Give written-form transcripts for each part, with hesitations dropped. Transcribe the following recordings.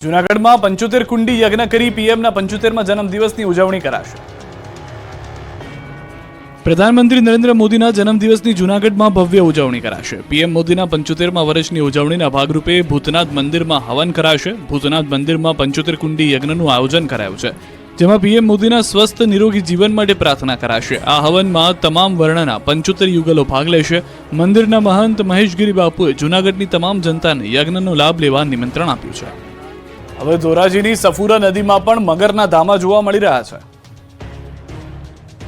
જૂનાગઢમાં 75 કુંડી યજ્ઞ કરી પીએમના 75મા જન્મદિવસની ઉજવણી કરાશે। પ્રધાનમંત્રી નરેન્દ્ર મોદીના જન્મદિવસની જૂનાગઢમાં ભવ્ય ઉજવણી કરાશે। પીએમ મોદીના 75મા વર્ષની ઉજવણીના ભાગરૂપે ભૂતનાથ મંદિરમાં હવન કરાશે। ભૂતનાથ મંદિરમાં 75 કુંડી યજ્ઞનું આયોજન કરાયું છે, જેમાં પીએમ મોદીના સ્વસ્થ નિરોગી જીવન માટે પ્રાર્થના કરાશે। આ હવનમાં તમામ વર્ણના 75 યુગલો ભાગ લેશે। મંદિરના મહંત મહેશગીરી બાપુએ જૂનાગઢની તમામ જનતાને યજ્ઞનો લાભ લેવા નિમંત્રણ આપ્યું છે। હવે ધોરાજીની સફુરા નદીમાં પણ મગરના ધામા જોવા મળી રહ્યા છે।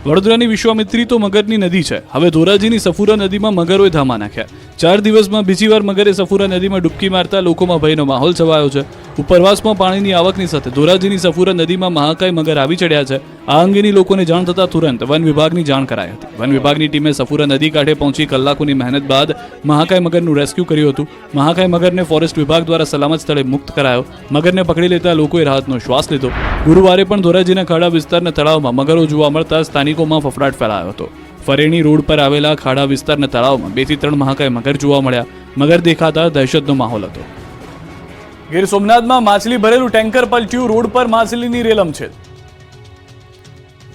વડોદરાની વિશ્વામિત્રી તો મગરની નદી છે। હવે ધોરાજીની સફુરા નદીમાં મગરોએ ધામા નાખ્યા। 4 દિવસમાં બીજી વાર મગરે સફુરા નદીમાં ડૂબકી મારતા લોકોમાં ભયનો માહોલ છવાયો છે। ઉપરવાસમાં પાણીની આવકની સાથે ધોરાજીની સફુરા નદીમાં મહાકાય મગર આવી ચડ્યા છે। આ અંગેની લોકોને જાણ થતાં તુરંત વન વિભાગની જાણ કરાઈ હતી। વન વિભાગની ટીમે સફુરા નદી કાંઠે પહોંચી કલાકોની મહેનત બાદ મહાકાય મગરનું રેસ્ક્યુ કર્યું હતું। મહાકાય મગરને ફોરેસ્ટ વિભાગ દ્વારા સલામત સ્થળે મુક્ત કરાયો। મગરને પકડી લેતા લોકોએ રાહતનો શ્વાસ લીધો। ગુરુવારે પણ ધોરાજીના ખાડા વિસ્તારના તળાવમાં મગરો જોવા મળતા સ્થાનિકોમાં ફફડાટ ફેલાયો હતો। ફરેણી રોડ પર આવેલા ખાડા વિસ્તારના તળાવમાં 2 થી 3 મહાકાય મગર જોવા મળ્યા। મગર દેખાતા દહેશતનો માહોલ હતો। ગીર સોમનાથમાં માછલી ભરેલું ટેન્કર પલટ્યું। રોડ પર માછલીની રેલમછેલ।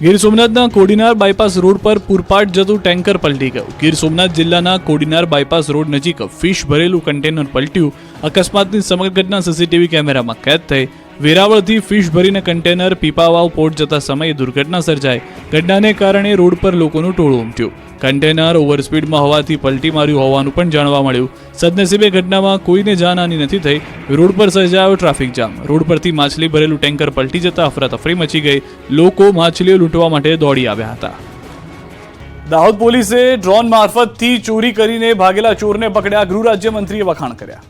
ગીર સોમનાથના કોડીનાર બાયપાસ રોડ પર પૂરપાટ જતું ટેન્કર પલટી ગયું। ગીર સોમનાથ જિલ્લાના કોડીનાર બાયપાસ રોડ નજીક ફિશ ભરેલું કન્ટેનર પલટ્યું। અકસ્માતની સમગ્ર ઘટના સીસીટીવી કેમેરામાં કેદ થઈ। વેરાવળથી ફિશ ભરીને કન્ટેનર પીપાવાવ પોર્ટ જતા સમયે દુર્ઘટના સર્જાઈ। ઘટનાને કારણે રોડ પર લોકોનું ટોળું ઉમટ્યું। કન્ટેનર ઓવરસ્પીડમાં હોવાથી પલટી માર્યું હોવાનું પણ જાણવા મળ્યું। સદનસીબે ઘટનામાં કોઈને જાનહાની નથી થઈ। રોડ પર સર્જાયો ટ્રાફિક જામ। રોડ પરથી માછલી ભરેલું ટેન્કર પલટી જતા અફરાતફરી મચી ગઈ। લોકો માછલીઓ લૂંટવા માટે દોડી આવ્યા હતા। દાહોદ પોલીસે ડ્રોન મારફતથી ચોરી કરીને ભાગેલા ચોરને પકડ્યા। ગૃહ રાજ્યમંત્રીએ વખાણ કર્યા।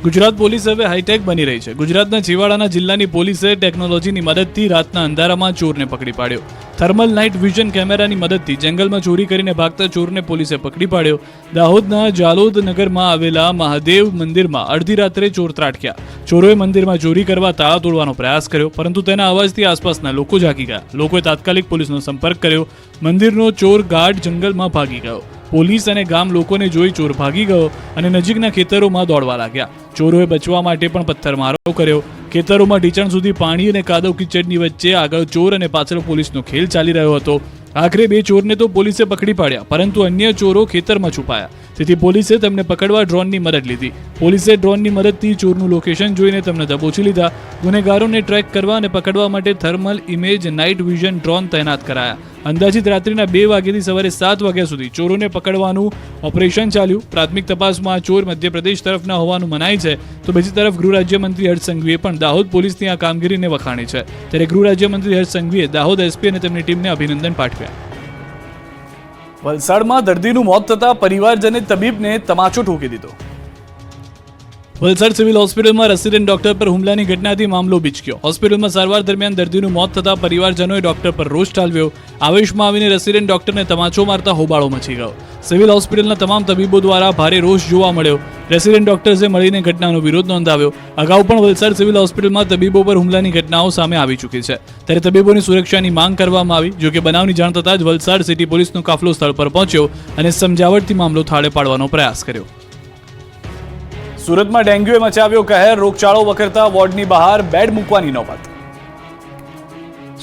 ગુજરાત પોલીસ હવે હાઈટેક બની રહી છે। ગુજરાતના છેવાડાના જિલ્લાની પોલીસે ટેકનોલોજીની મદદથી રાતના અંધારામાં ચોરને પકડી પાડ્યો। થર્મલ નાઇટ વિઝન કેમેરાની મદદથી જંગલમાં ચોરી કરીને ભાગતા ચોરને પોલીસે પકડી પાડ્યો। દાહોદના જાલોદ નગરમાં આવેલા મહાદેવ મંદિરમાં અડધી રાત્રે ચોર ત્રાટક્યા। ચોરોએ મંદિરમાં ચોરી કરવા તાળા તોડવાનો પ્રયાસ કર્યો, પરંતુ તેના અવાજથી આસપાસના લોકો જાગી ગયા। લોકોએ તાત્કાલિક પોલીસનો સંપર્ક કર્યો। મંદિરનો ચોર ગાઢ જંગલમાં ભાગી ગયો। પોલીસ અને ગામ લોકોને જોઈ ચોર ભાગી ગયો અને નજીકના ખેતરોમાં દોડવા લાગ્યા। ચોરોએ બચવા માટે પણ પથ્થરમારો કર્યો। ખેતરોમાં ઢીંચણ સુધી પાણી અને કાદવ કિચડની વચ્ચે આગળ ચોર અને પાછળ પોલીસનો ખેલ ચાલી રહ્યો હતો। આખરે 2 ચોરને તો પોલીસે પકડી પાડ્યા, પરંતુ અન્ય ચોરો ખેતરમાં છુપાયા। તેથી પોલીસે તેમને પકડવા ડ્રોનની મદદ લીધી। પોલીસે ડ્રોનની મદદથી ચોરનું લોકેશન જોઈને તેમને દબોચી લીધા। ગુનેગારોને ટ્રેક કરવા અને પકડવા માટે thermal image night vision drone તૈનાત કરાયા। અંદાજિત રાત્રિના 2 વાગ્યાથી સવારે 7 વાગ્યા સુધી ચોરોને પકડવાનું ઓપરેશન ચાલ્યું। પ્રાથમિક તપાસમાં આ ચોર મધ્યપ્રદેશ તરફના હોવાનું મનાય છે। તો બીજી તરફ ગૃહ રાજ્યમંત્રી હર્ષ સંઘવીએ પણ દાહોદ પોલીસની આ કામગીરીને વખાણી છે। ત્યારે ગૃહ રાજ્યમંત્રી હર્ષ સંઘવીએ દાહોદ એસપી અને તેમની ટીમને અભિનંદન પાઠવ્યા। વલસાડમાં દર્દીનું મોત થતા પરિવારજને તબીબને તમાચો ઠોકી દીધો। વલસાડ સિવિલ હોસ્પિટલમાં રેસિડેન્ટ ડોક્ટર પર હુમલાની ઘટનાથી મામલો બીચક્યો। હોસ્પિટલમાં સારવાર દરમિયાન દર્દીનું મોત થતાં પરિવારજનોએ ડોક્ટર પર રોષ ઠાલવ્યો। આવેશમાં આવીને રેસિડેન્ટ ડોક્ટરને તમાચો મારતા હોબાળો મચી ગયો। સિવિલ હોસ્પિટલના તમામ તબીબો દ્વારા ભારે રોષ જોવા મળ્યો। રેસિડેન્ટ ડોક્ટર્સે મળીને ઘટનાનો વિરોધ નોંધાવ્યો। અગાઉ પણ વલસાડ સિવિલ હોસ્પિટલમાં તબીબો પર હુમલાની ઘટનાઓ સામે આવી ચૂકી છે, ત્યારે તબીબોની સુરક્ષાની માંગ કરવામાં આવી। જોકે બનાવની જાણ થતાં જ વલસાડ સિટી પોલીસનો કાફલો સ્થળ પર પહોંચ્યો અને સમજાવટથી મામલો થાળે પાડવાનો પ્રયાસ કર્યો। સુરતમાં ડેન્ગ્યુએ મચાવ્યો કહેર। રોગચાળો વકરતા વોર્ડની બહાર બેડ મૂકવાની નોબત।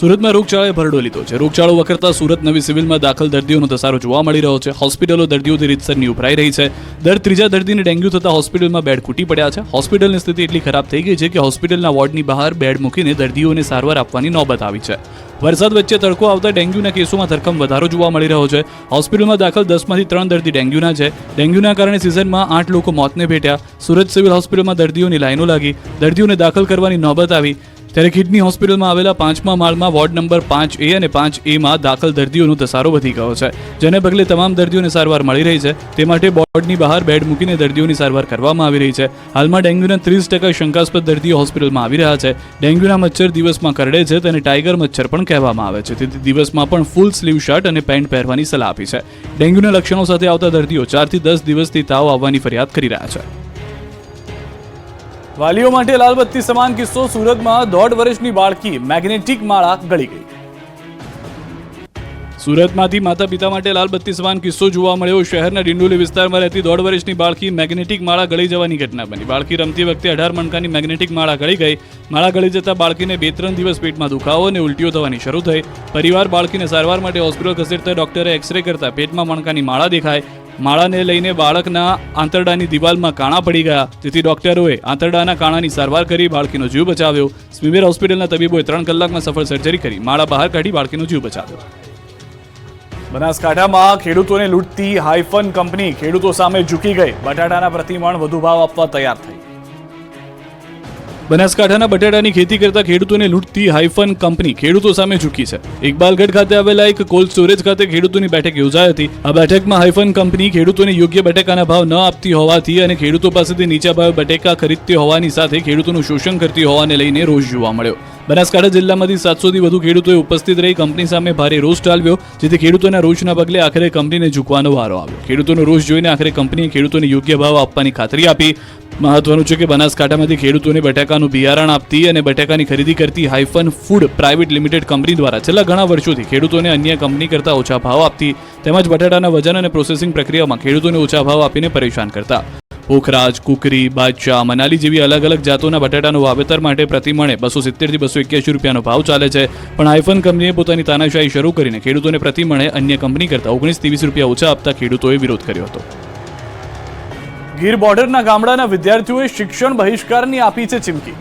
સુરતમાં રોગચાળાએ ભરડો લીધો છે। રોગચાળો વકરતા સુરત નવી સિવિલમાં દાખલ દર્દીઓનો ધસારો જોવા મળી રહ્યો છે। હોસ્પિટલો દર્દીઓથી રીતસરની ઉભરાઈ રહી છે। દર 3જા દર્દીને ડેન્ગ્યુ થતા હોસ્પિટલમાં બેડ ખૂટી પડ્યા છે। હોસ્પિટલની સ્થિતિ એટલી ખરાબ થઈ ગઈ છે કે હોસ્પિટલના વોર્ડની બહાર બેડ મૂકીને દર્દીઓને સારવાર આપવાની નોબત આવી છે। વરસાદ વચ્ચે તડકો આવતા ડેન્ગ્યુના કેસોમાં ધરખમ વધારો જોવા મળી રહ્યો છે। હોસ્પિટલમાં દાખલ 10માંથી 3 દર્દી ડેન્ગ્યુના છે। ડેન્ગ્યુના કારણે સિઝનમાં 8 લોકો મોતને ભેટ્યા। સુરત સિવિલ હોસ્પિટલમાં દર્દીઓની લાઈનો લાગી। દર્દીઓને દાખલ કરવાની નોબત આવી। ત્યારે કિડની હોસ્પિટલમાં આવેલા 5મા માળમાં વોર્ડ નંબર 5A અને 5A દાખલ દર્દીઓનો ધસારો વધી ગયો છે, જેને પગલે તમામ દર્દીઓને સારવાર મળી રહી છે। તે માટે બોર્ડની બહાર બેડ મૂકીને દર્દીઓની સારવાર કરવામાં આવી રહી છે। હાલમાં ડેન્ગ્યુના 30% શંકાસ્પદ દર્દીઓ હોસ્પિટલમાં આવી રહ્યા છે। ડેન્ગ્યુના મચ્છર દિવસમાં કરડે છે, તેને ટાઈગર મચ્છર પણ કહેવામાં આવે છે। તેથી દિવસમાં પણ ફૂલ સ્લીવ શર્ટ અને પેન્ટ પહેરવાની સલાહ આપી છે। ડેન્ગ્યુના લક્ષણો સાથે આવતા દર્દીઓ 4 થી 10 દિવસથી તાવ આવવાની ફરિયાદ કરી રહ્યા છે। વાલીઓ માટે લાલબત્તી સમાન કિસ્સો। સુરતમાં 1.5 વર્ષની બાળકી મેગ્નેટિક માળા ગળી ગઈ। સુરતમાંથી માતા પિતા માટે લાલબત્તી સમાન કિસ્સો જોવા મળ્યો. શહેરના ડિંડોલી વિસ્તારમાં રહેતી 1.5 વર્ષની બાળકી મેગ્નેટિક માળા ગળી જવાની ઘટના બની. બાળકી રમતી વખતે 18 મણકાની મેગ્નેટિક માળા ગળી ગઈ. માળા ગળી જતા બાળકીને 2-3 દિવસ પેટમાં દુખાવો અને ઉલટીઓ થવાની શરૂ થઈ. પરિવાર બાળકીને સારવાર માટે હોસ્પિટલ ખસેડતા ડોક્ટરે એક્સરે કરતા પેટમાં મણકાની માળા દેખાય. માળાને લઈને બાળકના આંતરડાની દિવાલમાં કાણા પડી ગયા, જેથી ડોક્ટરોએ આંતરડાના કાણાની સારવાર કરી બાળકીનો જીવ બચાવ્યો. સ્મીમેર હોસ્પિટલના તબીબોએ 3 કલાકમાં સફળ સર્જરી કરી માળા બહાર કાઢી બાળકીનો જીવ બચાવ્યો. બનાસકાંઠામાં ખેડૂતોને લૂંટતી હાઇફન કંપની ખેડૂતો સામે ઝૂકી ગઈ. બટાટાના પ્રતિમણ વધુ ભાવ આપવા તૈયાર થઈ. બનાસકાંઠાના બટાટાની ખેતી કરતા ખેડૂતોને લૂંટતી હાઇફન કંપની ખેડૂતો સામે ઝૂકી છે. ઇકબાલગઢ ખાતે આવેલા એક કોલ્ડ સ્ટોરેજ ખાતે ખેડૂતોની બેઠક યોજાઈ હતી. આ બેઠકમાં હાઇફન કંપની ખેડૂતોને યોગ્ય બટાકાના ભાવ ન આપતી હોવાથી અને ખેડૂતો પાસેથી નીચા ભાવે બટાકા ખરીદતી હોવાની સાથે ખેડૂતોનું શોષણ કરતી હોવાને લઈને રોષ જોવા મળ્યો. બનાસકાંઠા જિલ્લામાંથી 700થી વધુ ખેડૂતોએ ઉપસ્થિત રહી કંપની સામે ભારે રોષ ઠાલવ્યો, જેથી ખેડૂતોના રોષના પગલે આખરે કંપનીને ઝૂકવાનો વારો આવ્યો. ખેડૂતોનો રોષ જોઈને આખરે કંપનીએ ખેડૂતોને યોગ્ય ભાવ આપવાની ખાતરી આપી. મહત્વનું છે કે બનાસકાંઠામાંથી ખેડૂતોને બટાકાનું બિયારણ આપતી અને બટાકાની ખરીદી કરતી hyphen food private limited company દ્વારા છેલ્લા ઘણા વર્ષોથી ખેડૂતોને અન્ય કંપની કરતાં ઓછા ભાવ આપતી તેમજ બટાટાના વજન અને પ્રોસેસિંગ પ્રક્રિયામાં ખેડૂતોને ઓછા ભાવ આપીને પરેશાન કરતા. પોખરાજ, કુકરી, બાદશાહ, મનાલી જેવી અલગ અલગ જાતોના બટાટાનું વાવેતર માટે પ્રતિમણે 270 થી 281 રૂપિયાનો ભાવ ચાલે છે. પણ હાઇફન કંપનીએ પોતાની તાનાશાહી શરૂ કરીને ખેડૂતોને પ્રતિમણે અન્ય કંપની કરતાં 19-20 રૂપિયા ઓછા આપતા ખેડૂતોએ વિરોધ કર્યો હતો. ગીર બોર્ડરના ગામડાના વિદ્યાર્થીઓએ શિક્ષણ બહિષ્કારની આપી છે ચીમકી.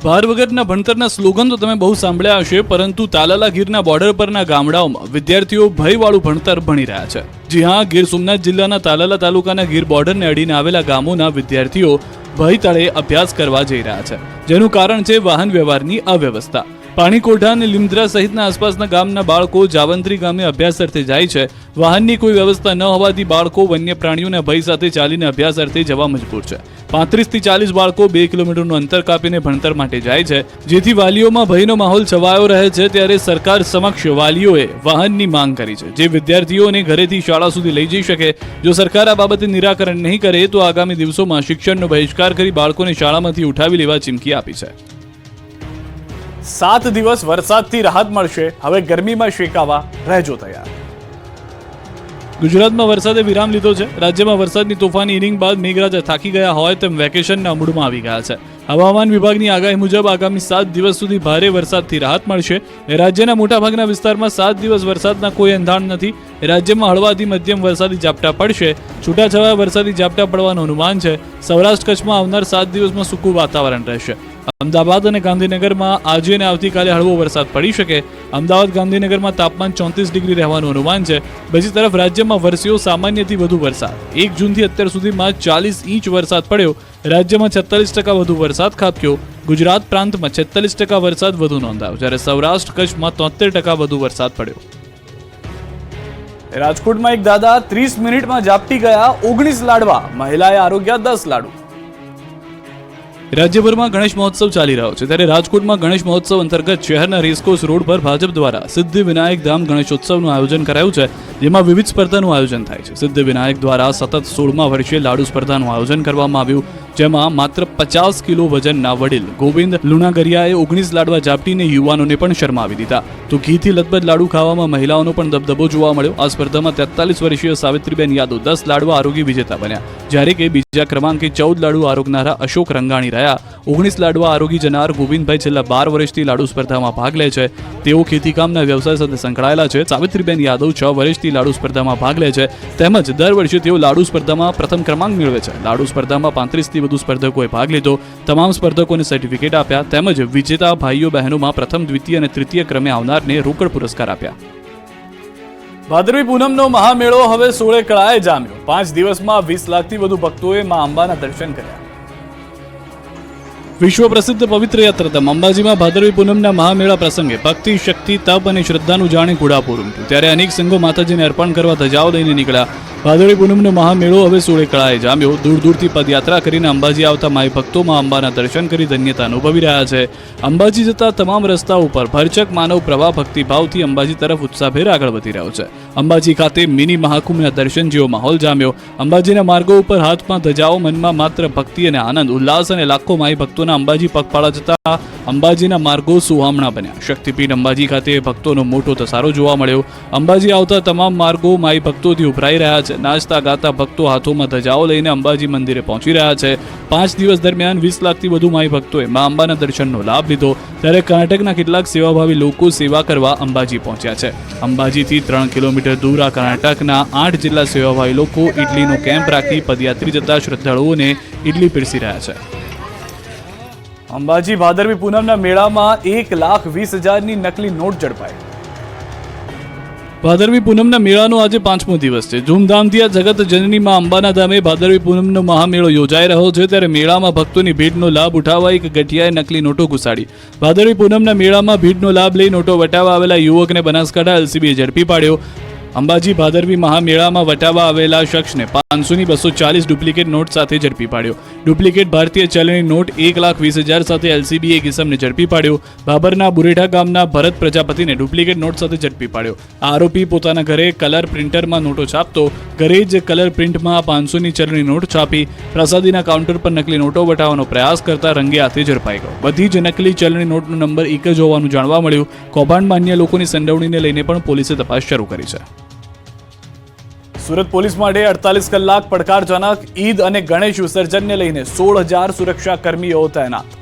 ભાર વગરના ભણતરના સ્લોગન તો તમે બહુ સાંભળ્યા હશે, પરંતુ તાલાલા ગીરના બોર્ડર પરના ગામડાઓમાં વિદ્યાર્થીઓ ભયવાળું ભણતર ભણી રહ્યા છે. જી હા, ગીર સોમનાથ જિલ્લાના તાલાલા તાલુકાના ગીર બોર્ડરને અડીને આવેલા ગામોના વિદ્યાર્થીઓ ભય તળે અભ્યાસ કરવા જઈ રહ્યા છે, જેનું કારણ છે વાહન વ્યવહારની અવ્યવસ્થા. પાણીકોઠા અને લીમદ્રા સહિતના આસપાસના ગામના બાળકો જાવંત્રી ગામે અભ્યાસ અર્થે જાય છે. વાહનની કોઈ વ્યવસ્થા ન હોવાથી બાળકો વન્ય પ્રાણીઓના ભય સાથે ચાલીને અભ્યાસ અર્થે જવા મજબૂર છે. 35 થી 40 બાળકો 2 કિલોમીટરનું અંતર કાપીને ભણતર માટે જાય છે, જેથી વાલીઓમાં ભયનો માહોલ છવાયો રહે છે. ત્યારે સરકાર સમક્ષ વાલીઓએ વાહનની માંગ કરી છે, જે વિદ્યાર્થીઓને ઘરેથી શાળા સુધી લઈ જઈ શકે. જો સરકાર આ બાબતે નિરાકરણ નહીં કરે તો આગામી દિવસોમાં શિક્ષણનો બહિષ્કાર કરી બાળકોને શાળામાંથી ઉઠાવી લેવા ચીમકી આપી છે. 7 દિવસ વરસાદથી રાહત મળશે, હવે ગરમીમાં શેકાવા રહેજો તૈયાર. ગુજરાતમાં વરસાદે વિરામ લીધો છે. રાજ્યમાં વરસાદની તોફાની ઇનિંગ બાદ મેઘરાજા થાકી ગયા હોય તેમ વેકેશનના મૂડમાં આવી ગયા છે. હવામાન વિભાગની આગાહી મુજબ આગામી 7 દિવસ સુધી ભારે વરસાદથી રાહત મળશે. રાજ્યના મોટાભાગના વિસ્તારમાં 7 દિવસ વરસાદના કોઈ એંધાણ નથી. રાજ્યમાં હળવાથી મધ્યમ વરસાદી ઝાપટા પડશે. છૂટાછવાયા વરસાદી ઝાપટા પડવાનું અનુમાન છે. સૌરાષ્ટ્ર કચ્છમાં આવનાર 7 દિવસમાં સૂકું વાતાવરણ રહેશે. અમદાવાદ અને ગાંધીનગરમાં આજે અને આવતીકાલે હળવો વરસાદ પડી શકે. અમદાવાદ, ગાંધીનગરમાં તાપમાન 34 ડિગ્રી રહેવાનું અનુમાન છે. બીજી તરફ રાજ્યમાં વરસ્યો સામાન્યથી વધુ વરસાદ. 1 જૂનથી અત્યાર સુધીમાં 40 ઇંચ વરસાદ પડ્યો. રાજ્યમાં 46% વધુ વરસાદ ખાબક્યો. ગુજરાત પ્રાંતમાં 46% વરસાદ વધુ નોંધાયો, જ્યારે સૌરાષ્ટ્ર કચ્છમાં 73% વધુ વરસાદ પડ્યો. રાજકોટમાં એક દાદા 30 મિનિટમાં ઝાપટી ગયા 19 લાડવા, મહિલાએ આરોગ્યા 10 લાડુ. રાજ્યભરમાં ગણેશ મહોત્સવ ચાલી રહ્યો છે, ત્યારે રાજકોટમાં ગણેશ મહોત્સવ અંતર્ગત શહેરના રેસકોર્સ રોડ પર ભાજપ દ્વારા સિદ્ધિ વિનાયક ધામ ગણેશોત્સવનું આયોજન કરાયું છે, જેમાં વિવિધ સ્પર્ધાનું આયોજન થાય છે. સિદ્ધિ વિનાયક દ્વારા સતત 16મા વર્ષે લાડુ સ્પર્ધાનું આયોજન કરવામાં આવ્યું, જેમાં માત્ર 50 કિલો વજનના વડીલ ગોવિંદ લુણાગરિયાએ 19 લાડવા ઝાપટીને યુવાનોને પણ શરમાવી દીધા. તો ઘીથી લથબથ લાડુ ખાવામાં મહિલાઓનો પણ દબદબો જોવા મળ્યો. આ સ્પર્ધામાં 43 વર્ષીય સાવિત્રીબેન યાદવ 10 લાડવા આરોગી વિજેતા બન્યા, જ્યારે કે બીજા ક્રમાંકે 14 લાડુ આરોગનારા અશોક રંગાણી રહ્યા. 19 લાડવા આરોગી જનાર ગોવિંદભાઈ છેલ્લા 12 વર્ષથી લાડુ સ્પર્ધામાં ભાગ લે છે. તેઓ ખેતીકામના વ્યવસાય સાથે સંકળાયેલા છે. સાવિત્રીબેન યાદવ 6 વર્ષથી લાડુ સ્પર્ધામાં ભાગ લે છે, તેમજ દર વર્ષે તેઓ લાડુ સ્પર્ધામાં પ્રથમ ક્રમાંક મેળવે છે. લાડુ સ્પર્ધામાં 35 થી વધુ સ્પર્ધકોએ ભાગ લીધો. તમામ સ્પર્ધકોને સર્ટિફિકેટ આપ્યા, તેમજ વિજેતા ભાઈઓ બહેનોમાં પ્રથમ, દ્વિતીય અને તૃતીય ક્રમે આવનારને રોકડ પુરસ્કાર આપ્યા. ભાદરવી પૂનમનો મહામેળો હવે 16 કળાએ જામ્યો. 5 દિવસમાં 20 લાખથી વધુ ભક્તોએ મા અંબાના દર્શન કર્યા. વિશ્વ પ્રસિદ્ધ પવિત્ર યાત્રાધામ અંબાજીમાં ભાદરવી પૂનમના મહામેળા પ્રસંગે ભક્તિ, શક્તિ, તપ અને શ્રદ્ધાનું જાણે ઘોડાપૂર ઉમટ્યું. ત્યારે અનેક સંઘો માતાજીને અર્પણ કરવા ધજાઓ લઈને નીકળ્યા. ભાદરવી પૂનમનો મહામેળો હવે સોળે કળાએ જામ્યો. દૂર દૂરથી પદયાત્રા કરીને અંબાજી આવતા માઈ ભક્તોમાં અંબાના દર્શન કરી ધન્યતા અનુભવી રહ્યા છે. અંબાજી જતા તમામ રસ્તા ઉપર ભરચક માનવ પ્રવાહ ભક્તિભાવથી અંબાજી તરફ ઉત્સાહભેર આગળ વધી રહ્યો છે. અંબાજી ખાતે મિની મહાકુંભના દર્શન જેવો માહોલ જામ્યો. અંબાજીના માર્ગો ઉપર હાથમાં ધજાઓ, મનમાં માત્ર ભક્તિ અને આનંદ, ઉલ્લાસ અને લાખો માઈ ભક્તોના અંબાજી પગપાળા જતા અંબાજીના માર્ગો સુહામણા બન્યા. શક્તિપીઠ અંબાજી ખાતે ભક્તોનો મોટો ધસારો જોવા મળ્યો. અંબાજી આવતા તમામ માર્ગો માઈ ભક્તોથી ઉભરાઈ રહ્યા છે. નાચતા ગાતા ભક્તો હાથોમાં ધજાઓ લઈને અંબાજી મંદિરે પહોંચી રહ્યા છે. 5 દિવસ દરમિયાન 20 લાખથી વધુ માઈ ભક્તોએ મા અંબાના દર્શનનો લાભ લીધો. ત્યારે કર્ણાટકના કેટલાક સેવાભાવી લોકો સેવા કરવા અંબાજી પહોંચ્યા છે. અંબાજીથી 3 કિલોમીટર દૂર આ કર્ણાટકના 8 જિલ્લા સેવાભાવી લોકો ઇડલીનો કેમ્પ રાખી પદયાત્રી જતા શ્રદ્ધાળુઓને ઇડલી પીરસી રહ્યા છે. અંબાજી ભાદરવી પૂનમના મેળામાં 1,20,000ની નકલી નોટ ઝડપાઈ. ભાદરવી પૂનમના મેળાનો આજે 5મો દિવસ છે. ધૂમધામથી આ જગત જનની માં અંબાના ધામે ભાદરવી પૂનમનો મહામેળો યોજાઈ રહ્યો છે. ત્યારે મેળામાં ભક્તોની ભીડનો લાભ ઉઠાવવા એક ગઠિયાએ નકલી નોટો ઘુસાડી. ભાદરવી પૂનમના મેળામાં ભીડનો લાભ લઈ નોટો વટાવવા આવેલા યુવકને બનાસકાંઠા એલસીબીએ ઝડપી પાડ્યો. અંબાજી ભાદરવી મહામેળામાં વટાવવા આવેલા શખ્સને 500ની 240 ડુપ્લિકેટ નોટ સાથે ઝડપી પાડ્યો. ડુપ્લિકેટ ભારતીય ચલણી નોટ 1,20,000 સાથે એલસીબીએ કિસમને ઝડપી પાડ્યો. બાબરના બુરેઠા ગામના ભરત પ્રજાપતિને ડુપ્લિકેટ નોટ સાથે ઝડપી પાડ્યો. આરોપી પોતાના ઘરે કલર પ્રિન્ટરમાં નોટો છાપતો. ઘરે જ કલર પ્રિન્ટમાં 500ની ચલણી નોટ છાપી પ્રસાદીના કાઉન્ટર પર નકલી નોટો વટાવવાનો પ્રયાસ કરતા રંગે હાથે ઝડપાઈ ગયો. બધી જ નકલી ચલણી નોટનો નંબર એક જ હોવાનું જાણવા મળ્યું. કૌભાંડમાં અન્ય લોકોની સંડોવણીને લઈને પણ પોલીસે તપાસ શરૂ કરી છે. સુરત પોલીસ માટે 48 કલાક પડકારજનક. ઈદ અને ગણેશ વિસર્જનને લઈને 16,000 સુરક્ષા કર્મીઓ તૈનાત.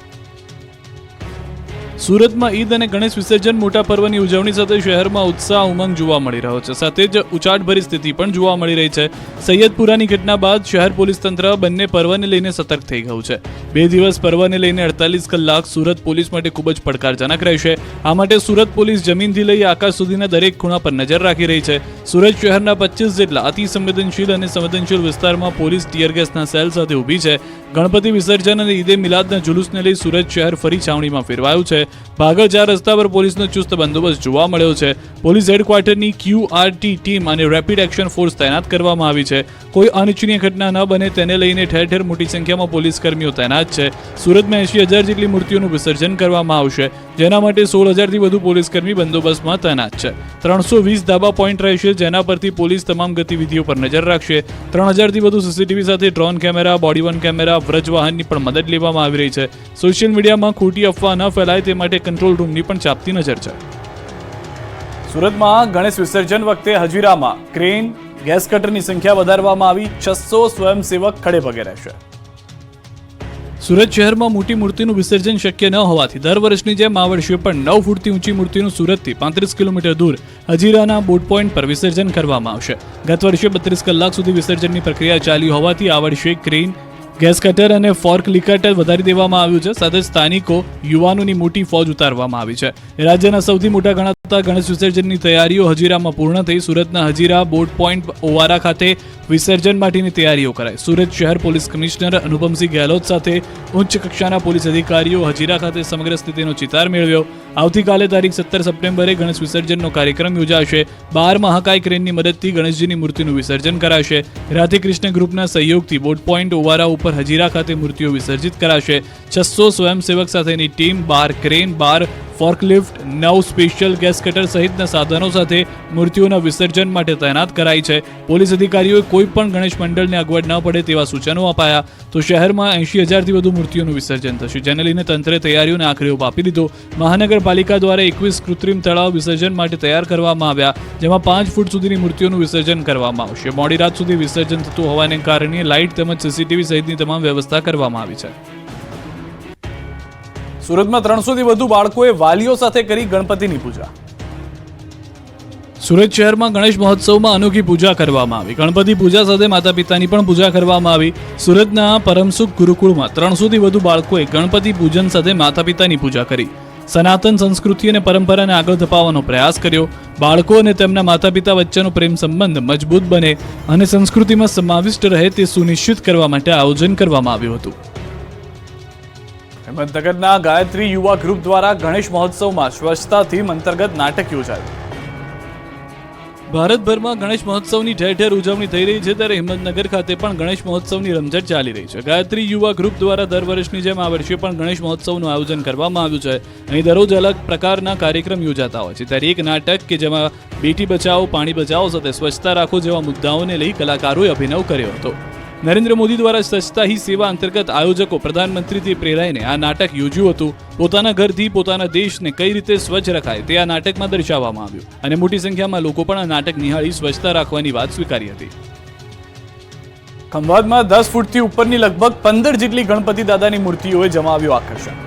સુરતમાં ઈદ અને ગણેશ વિસર્જન મોટા પર્વની ઉજવણી સાથે શહેરમાં ઉત્સાહ ઉમંગ જોવા મળી રહ્યો છે. સાથે જ ઉચાટભરી સ્થિતિ પણ જોવા મળી રહી છે. સૈયદપુરાની ઘટના બાદ શહેર પોલીસ તંત્ર બંને પર્વને લઈને સતર્ક થઈ ગયું છે. 2 દિવસ પર્વને લઈને 48 કલાક સુરત પોલીસ માટે ખૂબ જ પડકારજનક રહેશે. આ માટે સુરત પોલીસ જમીનથી લઈ આકાશ સુધીના દરેક ખૂણા પર નજર રાખી રહી છે. સુરત શહેરના 25 જેટલા અતિ સંવેદનશીલ અને સંવેદનશીલ વિસ્તારમાં પોલીસ ટીયર ગેસના સેલ સાથે ઊભી છે. ગણપતિ વિસર્જન અને ઈદે મિલાદના જુલુસને લઈ સુરત શહેર ફરી છાવણીમાં ફેરવાયું છે. ભાગળ 4 રસ્તા પર પોલીસનો ચુસ્ત બંદોબસ્ત જોવા મળ્યો છે. પોલીસ હેડક્વાર્ટરની QRT ટીમ અને રેપિડ એક્શન ફોર્સ તૈનાત કરવામાં આવી છે. કોઈ અનિચ્છનીય ઘટના ન બને તેને લઈને ઠેર ઠેર મોટી સંખ્યામાં પોલીસ કર્મીઓ તૈનાત છે. સુરતમાં 80,000 જેટલી મૂર્તિઓનું વિસર્જન કરવામાં આવશે, જેના માટે 16,000થી વધુ પોલીસ કર્મી બંદોબસ્તમાં તૈનાત છે. 320 ધાબા પોઈન્ટ રહેશે, જેના પરથી પોલીસ તમામ ગતિવિધિઓ પર નજર રાખશે. 3,000થી વધુ સીસીટીવી સાથે drone camera, body worn camera, વ્રજવાહનની પણ મદદ લેવામાં આવી રહી છે. સોશિયલ મીડિયામાં ખોટી અફવા ન ફેલાય તે માટે કંટ્રોલ રૂમની પણ ચાંપતી નજર છે. સુરતમાં ગણેશ વિસર્જન વખતે હજીરામાં ક્રેન, ગેસ કટરની સંખ્યા વધારવામાં આવી. 600 સ્વયંસેવક ખડે પગે રહેશે. સુરત શહેરમાં મોટી મૂર્તિનું વિસર્જન શક્ય ન હોવાથી દર વર્ષની જેમ આ વર્ષે પણ 9 ફૂટથી ઊંચી મૂર્તિનું સુરતથી 35 કિલોમીટર દૂર હજીરાના બોટ પોઈન્ટ પર વિસર્જન કરવામાં આવશે. ગત વર્ષે 32 કલાક સુધી વિસર્જનની પ્રક્રિયા ચાલી હોવાથી આ વર્ષે ક્રેન, ગેસ કટર અને ફોર્ક લિકટર વધારી દેવામાં આવ્યું છે. સાથે સ્થાનિકો યુવાનોની મોટી ફોજ ઉતારવામાં આવી છે. રાજ્યના સૌથી મોટા ગણાતા ગણેશ વિસર્જનની તૈયારીઓ હજીરામાં પૂર્ણ થઈ. સુરતના હજીરા બોટ પોઈન્ટ ઓવારા ખાતે વિસર્જન માટેની તૈયારીઓ કરાઈ. સુરત શહેર પોલીસ કમિશનર અનુપમસિંહ ગેહલોત સાથે ઉચ્ચ કક્ષાના પોલીસ અધિકારીઓ હજીરા ખાતે સમગ્ર સ્થિતિનો ચિતાર મેળવ્યો. આવતીકાલે તારીખ 17 સપ્ટેમ્બરે ગણેશ વિસર્જનનો કાર્યક્રમ યોજાશે. 12 મહાકાય ક્રેનની મદદથી ગણેશજીની મૂર્તિનું વિસર્જન કરાશે. રાધે કૃષ્ણ ગ્રુપના સહયોગથી બોટ પોઈન્ટ ઓવારા ઉપર હજીરા ખાતે મૂર્તિઓ વિસર્જિત કરાશે. 600 સ્વયંસેવક સાથેની team, 12 crane, 12 ફોર્કલિફ્ટ, 9 special gas cutter સહિતના સાધનો સાથે મૂર્તિઓના વિસર્જન માટે તૈનાત કરાઈ છે. પોલીસ અધિકારીઓએ કોઈ પણ ગણેશ મંડળને અગવડ ન પડે તેવા સૂચનો અપાયા. તો શહેરમાં 80,000થી વધુ મૂર્તિઓનું વિસર્જન થશે, જેને લઈને તંત્રે તૈયારીઓને આખરી ઓપ આપી દીધો. મહાનગરપાલિકા દ્વારા 21 કૃત્રિમ તળાવ વિસર્જન માટે તૈયાર કરવામાં આવ્યા, જેમાં 5 ફૂટ સુધીની મૂર્તિઓનું વિસર્જન કરવામાં આવશે. મોડી રાત સુધી વિસર્જન થતું હોવાને કારણે લાઇટ તેમજ સીસીટીવી સહિતની તમામ વ્યવસ્થા કરવામાં આવી છે. સુરતમાં 300થી વધુ બાળકોએ વાલીઓ સાથે કરી ગણપતિની પૂજા. સુરત શહેરમાં ગણેશ મહોત્સવમાં અનોખી પૂજા કરવામાં આવી. ગણપતિ પૂજા સાથે માતા પિતાની પણ પૂજા કરવામાં આવી. સુરતના પરમસુખ ગુરુકુળમાં 300થી વધુ બાળકોએ ગણપતિ પૂજન સાથે માતા પિતાની પૂજા કરી. સનાતન સંસ્કૃતિ અને પરંપરાને આગળ ધપાવવાનો પ્રયાસ કર્યો. બાળકો અને તેમના માતા પિતા વચ્ચેનો પ્રેમ સંબંધ મજબૂત બને અને સંસ્કૃતિમાં સમાવિષ્ટ રહે તે સુનિશ્ચિત કરવા માટે આયોજન કરવામાં આવ્યું હતું. હિંમતનગરના ગાયત્રી યુવા ગ્રુપ દ્વારા ગણેશ મહોત્સવમાં સ્વચ્છતા થીમ અંતર્ગત નાટક યોજાયું. ભારતભરમાં ગણેશ મહોત્સવની ઠેર ઠેર ઉજવણી થઈ રહી છે, ત્યારે હિંમતનગર ખાતે પણ ગણેશ મહોત્સવની રમઝટ ચાલી રહી છે. ગાયત્રી યુવા ગ્રુપ દ્વારા દર વર્ષની જેમ આ વર્ષે પણ ગણેશ મહોત્સવનું આયોજન કરવામાં આવ્યું છે. અહીં દરરોજ અલગ પ્રકારના કાર્યક્રમ યોજાતા હોય છે, ત્યારે એક નાટક કે જેમાં બેટી બચાવો પાણી બચાવો સાથે સ્વચ્છતા રાખો જેવા મુદ્દાઓને લઈ કલાકારોએ અભિનવ કર્યો હતો. નરેન્દ્ર મોદી દ્વારા સ્વચ્છતા હી સેવા અંતર્ગત આયોજકો પ્રધાનમંત્રીથી પ્રેરાઈને આ નાટક યોજ્યું હતું. પોતાના ઘરથી પોતાના દેશને કઈ રીતે સ્વચ્છ રખાય તે આ નાટકમાં દર્શાવવામાં આવ્યું અને મોટી સંખ્યામાં લોકો પણ આ નાટક નિહાળી સ્વચ્છતા રાખવાની વાત સ્વીકારી હતી. ખંભાતમાં 10 ફૂટથી ઉપરની લગભગ 15 જેટલી ગણપતિ દાદાની મૂર્તિઓએ જમાવ્યું આકર્ષણ.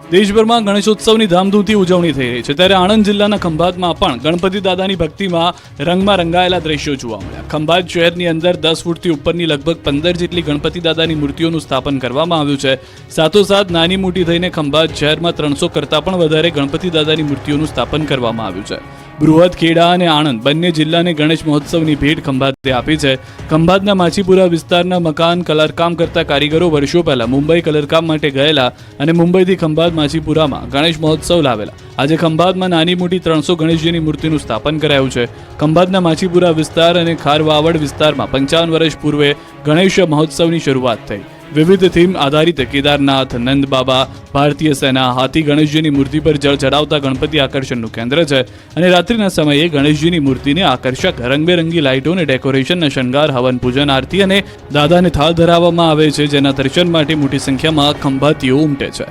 દેશભરમાં ગણેશોત્સવની ધામધૂમથી ઉજવણી થઈ રહી છે, ત્યારે આણંદ જિલ્લાના ખંભાતમાં પણ ગણપતિ દાદાની ભક્તિમાં રંગમાં રંગાયેલા દ્રશ્યો જોવા મળ્યા. ખંભાત શહેરની અંદર 10 ફૂટથી ઉપરની લગભગ 15 જેટલી ગણપતિ દાદાની મૂર્તિઓનું સ્થાપન કરવામાં આવ્યું છે. સાથોસાથ નાની મોટી થઈને ખંભાત શહેરમાં 300 કરતાં પણ વધારે ગણપતિ દાદાની મૂર્તિઓનું સ્થાપન કરવામાં આવ્યું છે. બૃહદ, ખેડા અને આણંદ બંને જિલ્લાને ગણેશ મહોત્સવની ભેટ ખંભાતે આપી છે. ખંભાતના માછીપુરા વિસ્તારના મકાન કલરકામ કરતા કારીગરો વર્ષો પહેલા મુંબઈ કલરકામ માટે ગયેલા અને મુંબઈથી ખંભાત માછીપુરામાં ગણેશ મહોત્સવ લાવેલા. આજે ખંભાતમાં નાની મોટી 300 ગણેશજીની મૂર્તિનું સ્થાપન કરાયું છે. ખંભાતના માછીપુરા વિસ્તાર અને ખારવાવડ વિસ્તારમાં 55 વર્ષ પૂર્વે ગણેશ મહોત્સવની શરૂઆત થઈ. વિવિધ થીમ આધારિત કેદારનાથ, નંદ બાબા, ભારતીય સેના, હાથી ગણેશજીની મૂર્તિ પર જળ ચડાવતા ગણપતિ આકર્ષણનું કેન્દ્ર છે અને રાત્રિના સમયે ગણેશજીની મૂર્તિને આકર્ષક રંગબેરંગી લાઇટો અને ડેકોરેશનના શણગાર, હવન પૂજન, આરતી અને દાદાને થાળ ધરાવવામાં આવે છે, જેના દર્શન માટે મોટી સંખ્યામાં ખંભાતીઓ ઉમટે છે.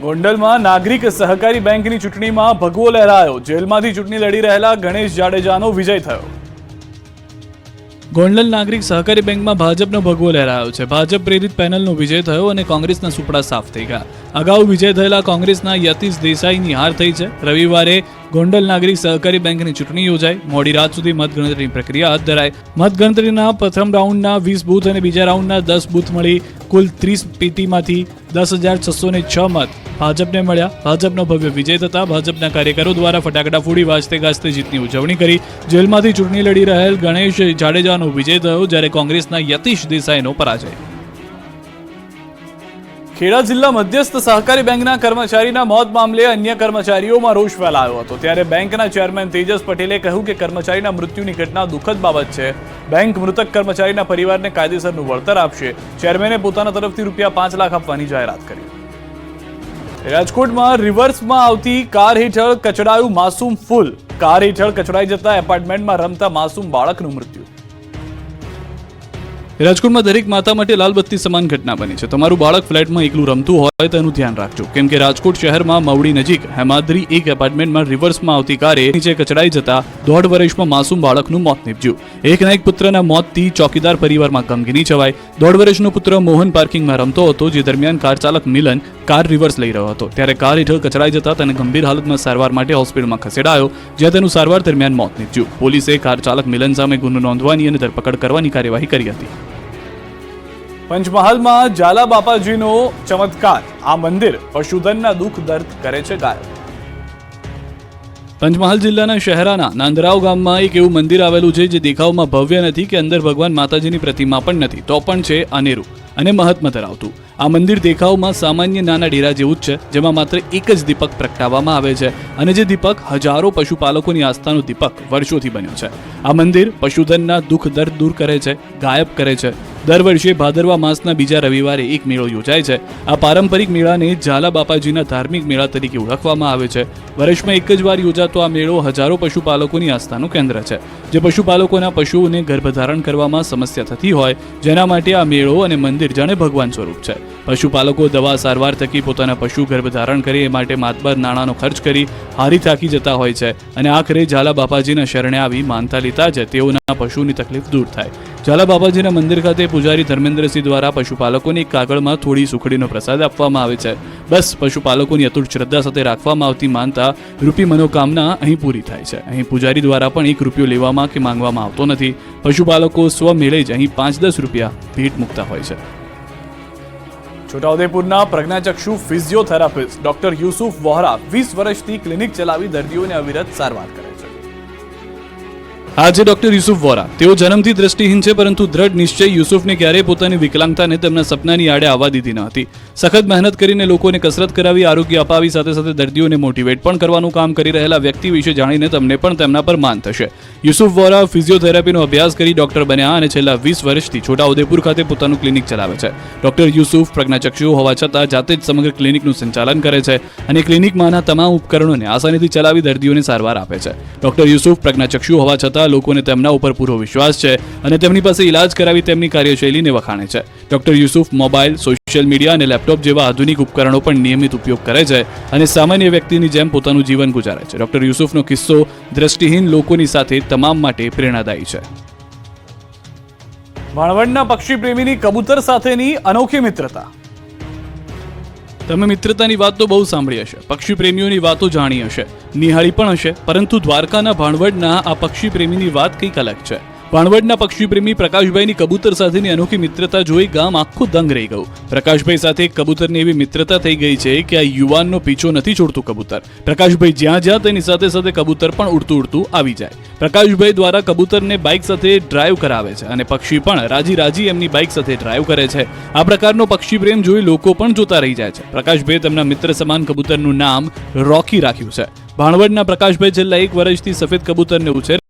ગોંડલમાં નાગરિક સહકારી બેંકની ચૂંટણીમાં ભગવો લહેરાયો. જેલમાંથી ચૂંટણી લડી રહેલા ગણેશ જાડેજાનો વિજય થયો. ગોંડલ નાગરિક સહકારી બેંકમાં ભાજપનો ભગવો લહેરાયો છે. ભાજપ પ્રેરિત પેનલનો વિજય થયો અને કોંગ્રેસના સુપડા સાફ થઈ ગયા. અગાઉ વિજય થયેલા કોંગ્રેસના યતીશ દેસાઈની હાર થઈ છે. રવિવારે ગોંડલ નાગરિક સહકારી બેંકની ચૂંટણી યોજાઈ. મોડી રાત સુધી મતગણતરીની પ્રક્રિયા હાથ ધરાઈ. મતગણતરીના પ્રથમ રાઉન્ડના 20 બૂથ અને બીજા રાઉન્ડના 10 બૂથ મળી કુલ 30 પેટીમાંથી 10,606 મત ભાજપને મળ્યા. ભાજપનો ભવ્ય વિજય થતા ભાજપના કાર્યકરો દ્વારા ફટાકડા ફોડી વાજતે ગાજતે જીતની ઉજવણી કરી. જેલમાંથી ચૂંટણી લડી રહેલ ગણેશ જાડેજાનો વિજય થયો, જ્યારે કોંગ્રેસના યતીશ દેસાઈનો પરાજય. ખેડા જિલ્લા મધ્યસ્થ સહકારી બેંકના કર્મચારીના મોત મામલે અન્ય કર્મચારીઓમાં રોષ ફેલાયો હતો, ત્યારે બેંકના ચેરમેન તેજસ પટેલે કહ્યું કે કર્મચારીના મૃત્યુની ઘટના દુઃખદ બાબત છે. બેંક મૃતક કર્મચારીના પરિવારને કાયદેસરનું વળતર આપશે. ચેરમેને પોતાના તરફથી ₹5 લાખ આપવાની જાહેરાત કરી. રાજકોટમાં રિવર્સમાં આવતી કાર હેઠળ કચડાયું માસૂમ ફૂલ. કાર હેઠળ કચડાઈ જતા એપાર્ટમેન્ટમાં રમતા માસૂમ બાળકનું મૃત્યુ. રાજકોટમાં દરેક માતા માટે લાલબત્તી સમાન ઘટના બની છે. તમારું બાળક ફ્લેટમાં એકલું રમતું હોય તેનું ધ્યાન રાખજો, કેમ કે રાજકોટ શહેરમાં મવડી નજીક હેમાદ્રી એક એપાર્ટમેન્ટમાં રિવર્સમાં આવતી કારે નીચે કચડાઈ જતા 1.5 વર્ષમાં માસૂમ બાળકનું મોત નીપજ્યું. એકના એક પુત્રના મોતથી ચોકીદાર પરિવારમાં ગમગીની છવાઈ. 1.5 વર્ષનો પુત્ર મોહન પાર્કિંગમાં રમતો હતો, જે દરમિયાન કાર ચાલક મિલન કાર રિવર્સ લઈ રહ્યો હતો, ત્યારે કાર હેઠળ કચડાઈ જતા તેને ગંભીર હાલતમાં સારવાર માટે હોસ્પિટલમાં ખસેડાયો, જ્યાં તેનું સારવાર દરમિયાન મોત નીપજ્યું. પોલીસે કાર ચાલક મિલન સામે ગુનો નોંધવાની અને ધરપકડ કરવાની કાર્યવાહી કરી હતી. પંચમહાલમાં ઝાલા બાપાજીનો ચમત્કાર. આ મંદિર પશુધનના દુઃખ દર્દ કરે છે ગાયબ. પંચમહાલ જિલ્લાના શહેરાના નાંદરાવ ગામમાં એક એવું મંદિર આવેલું છે જે દેખાવમાં ભવ્ય નથી કે અંદર ભગવાન માતાજીની પ્રતિમા પણ નથી, તો પણ છે અનેરું અને મહત્વ ધરાવતું. આ મંદિર દેખાવમાં સામાન્ય નાના ડેરા જેવું જ છે, જેમાં માત્ર એક જ દીપક પ્રગટાવવામાં આવે છે અને જે દીપક હજારો પશુપાલકોની આસ્થાનો દીપક વર્ષોથી બન્યો છે. આ મંદિર પશુધનના દુઃખ દર્દ દૂર કરે છે, ગાયબ કરે છે. દર વર્ષે ભાદરવા માસના બીજા રવિવારે એક મેળો યોજાય છે. આ પારંપરિક મેળાને ઝાલા બાપાજીના ધાર્મિક મેળા તરીકે ઓળખવામાં આવે છે. વર્ષમાં એક જ વાર યોજાતો આ મેળો હજારો પશુપાલકોની આસ્થાનું કેન્દ્ર છે, જે પશુપાલકોના પશુઓને ગર્ભધારણ કરવામાં સમસ્યા થતી હોય, જેના માટે આ મેળો અને મંદિર જાણે ભગવાન સ્વરૂપ છે. પશુપાલકો દવા સારવાર થકી પોતાના પશુ ગર્ભધારણ કરે એ માટે માતબર નાણાંનો ખર્ચ કરી હારી થાકી જતા હોય છે અને આખરે ઝાલા બાપાજીના શરણે આવી માનતા લેતા જ તેઓના પશુની તકલીફ દૂર થાય. ઝાલા બાપાજીના મંદિર ખાતે પૂજારી ધર્મેન્દ્રસિંહ દ્વારા પશુપાલકોને એક કાગળમાં થોડી સુખડીનો પ્રસાદ આપવામાં આવે છે. બસ પશુપાલકોની અતૂટ શ્રદ્ધા સાથે રાખવામાં આવતી માનતા રૂપી મનોકામના અહીં પૂરી થાય છે. અહીં પૂજારી દ્વારા પણ ₹1 લેવામાં કે માંગવામાં આવતો નથી. પશુપાલકો સ્વમેળે જ અહીં 5-10 રૂપિયા ભેટ મૂકતા હોય છે. છોટાઉદેપુરના પ્રજ્ઞાચક્ષુ ફિઝિયોથેરાપિસ્ટ ડોક્ટર યુસુફ વોહરા 20 વર્ષથી ક્લિનિક ચલાવી દર્દીઓને અવિરત સારવાર કરે છે. આજે ડોક્ટર યુસુફ વોરા, તેઓ જન્મથી દ્રષ્ટિહીન છે, પરંતુ દ્રઢ નિશ્ચય યુસુફને ક્યારેય પોતાની વિકલાંગતાને તેમના સપનાની આડે આવવા દીધી ન હતી. સખત મહેનત કરીને લોકોને કસરત કરાવી, આરોગ્ય અપાવી, સાથે સાથે દર્દીઓને મોટિવેટ પણ કરવાનું કામ કરી રહેલા વ્યક્તિ વિશે જાણીને તમને પણ તેમના પર માન થશે. યુસુફ વોરા ફિઝિયોથેરાપીનો અભ્યાસ કરી ડોક્ટર બન્યા અને છેલ્લા 20 વર્ષથી છોટાઉદેપુર ખાતે પોતાનું ક્લિનિક ચલાવે છે. ડોક્ટર યુસુફ પ્રજ્ઞાચક્ષુ હોવા છતાં જાતે જ સમગ્ર ક્લિનિકનું સંચાલન કરે છે અને ક્લિનિકમાંના તમામ ઉપકરણોને આસાનીથી ચલાવી દર્દીઓને સારવાર આપે છે. ડોક્ટર યુસુફ પ્રજ્ઞાચક્ષુ હોવા છતાં લોકોને તેમના ઉપર પૂરો વિશ્વાસ છે અને તેમની પાસે ઇલાજ કરાવી તેમની કાર્યશૈલીને વખાણે છે. Doctor Yusuf mobile, social media અને લેપટોપ જેવા આધુનિક ઉપકરણો પણ નિયમિત ઉપયોગ કરે છે અને સામાન્ય વ્યક્તિની જેમ પોતાનું જીવન ગુજારે છે. ડોક્ટર યુસુફનો કિસ્સો દ્રષ્ટિહીન લોકોની સાથે તમામ માટે પ્રેરણાદાયી છે. ભાણવડના પક્ષી પ્રેમીની કબૂતર સાથેની અનોખી મિત્રતા. તમે મિત્રતાની વાત તો બહુ સાંભળી હશે, પક્ષી પ્રેમીઓની વાતો જાણી હશે, નિહાળી પણ હશે, પરંતુ દ્વારકાના ભાણવડના આ પક્ષી પ્રેમીની વાત કંઈક અલગ છે. ભાણવડના પક્ષી પ્રેમી પ્રકાશભાઈની કબૂતર સાથેની અનોખી મિત્રતા જોઈ ગામ આખું દંગ રહી ગયું. પ્રકાશભાઈ સાથે કબૂતરની એવી મિત્રતા થઈ ગઈ છે કે આ યુવાનનો પીછો નથી છોડતું કબૂતર. પ્રકાશભાઈ જ્યાં જ્યાં તેની સાથે સાથે કબૂતર પણ ઉડતું ઉડતું આવી જાય. પ્રકાશભાઈ દ્વારા કબૂતરને બાઇક સાથે ડ્રાઈવ કરાવે છે અને પક્ષી પણ રાજી રાજી એમની બાઇક સાથે ડ્રાઈવ કરે છે. આ પ્રકારનો પક્ષી પ્રેમ જોઈ લોકો પણ જોતા રહી જાય છે. પ્રકાશભાઈ તેમના મિત્ર સમાન કબૂતરનું નામ રોકી રાખ્યું છે. ભાણવડના પ્રકાશભાઈ છેલ્લા 1 વર્ષથી સફેદ કબૂતરને ઉછેર